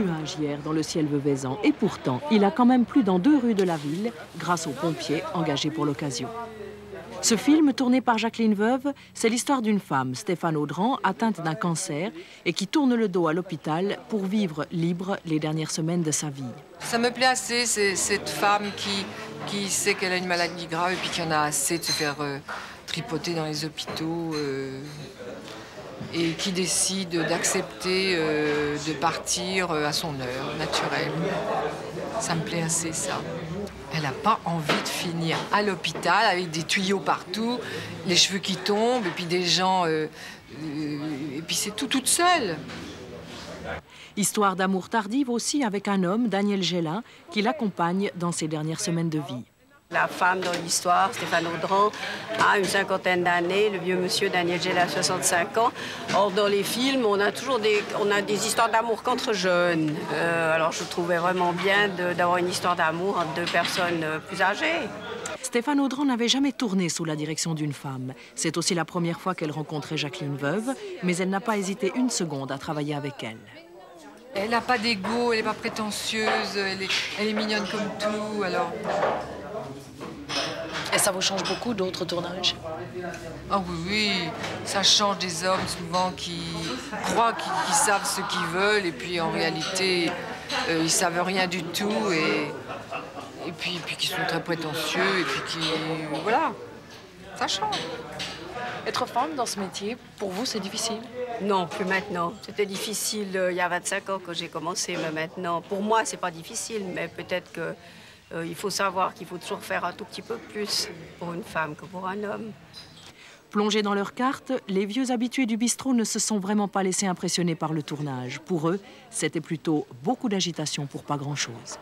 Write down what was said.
nuages hier dans le ciel veuvaisant. Et pourtant, il a quand même plu dans 2 rues de la ville grâce aux pompiers engagés pour l'occasion. Ce film, tourné par Jacqueline Veuve, c'est l'histoire d'une femme, Stéphane Audran, atteinte d'un cancer et qui tourne le dos à l'hôpital pour vivre libre les dernières semaines de sa vie. Ça me plaît assez, c'est cette femme qui sait qu'elle a une maladie grave et puis qui en a assez de se faire tripoter dans les hôpitaux et qui décide d'accepter de partir à son heure naturelle. Ça me plaît assez, ça. Elle n'a pas envie de finir à l'hôpital avec des tuyaux partout, les cheveux qui tombent, et puis des gens... et puis c'est tout, toute seule. Histoire d'amour tardive aussi avec un homme, Daniel Gélin, qui l'accompagne dans ses dernières semaines de vie. La femme dans l'histoire, Stéphane Audran, a une 50aine d'années, le vieux monsieur Daniel Gélin a 65 ans. Or, dans les films, on a toujours des histoires d'amour qu'entre jeunes. Alors, je trouvais vraiment bien d'avoir une histoire d'amour entre 2 personnes plus âgées. Stéphane Audran n'avait jamais tourné sous la direction d'une femme. C'est aussi la première fois qu'elle rencontrait Jacqueline Veuve, mais elle n'a pas hésité une seconde à travailler avec elle. Elle n'a pas d'ego, elle n'est pas prétentieuse, elle est mignonne comme tout, alors... Et ça vous change beaucoup d'autres tournages? Ah oui, oui, ça change des hommes souvent qui croient qu'ils savent ce qu'ils veulent et puis en réalité, ils savent rien du tout et puis qui sont très prétentieux et puis qui... voilà, ça change. Être femme dans ce métier, pour vous, c'est difficile? Non, plus maintenant. C'était difficile il y a 25 ans que j'ai commencé, mais maintenant, pour moi, c'est pas difficile, mais peut-être que il faut savoir qu'il faut toujours faire un tout petit peu plus pour une femme que pour un homme. Plongés dans leurs cartes, les vieux habitués du bistrot ne se sont vraiment pas laissés impressionner par le tournage. Pour eux, c'était plutôt beaucoup d'agitation pour pas grand-chose.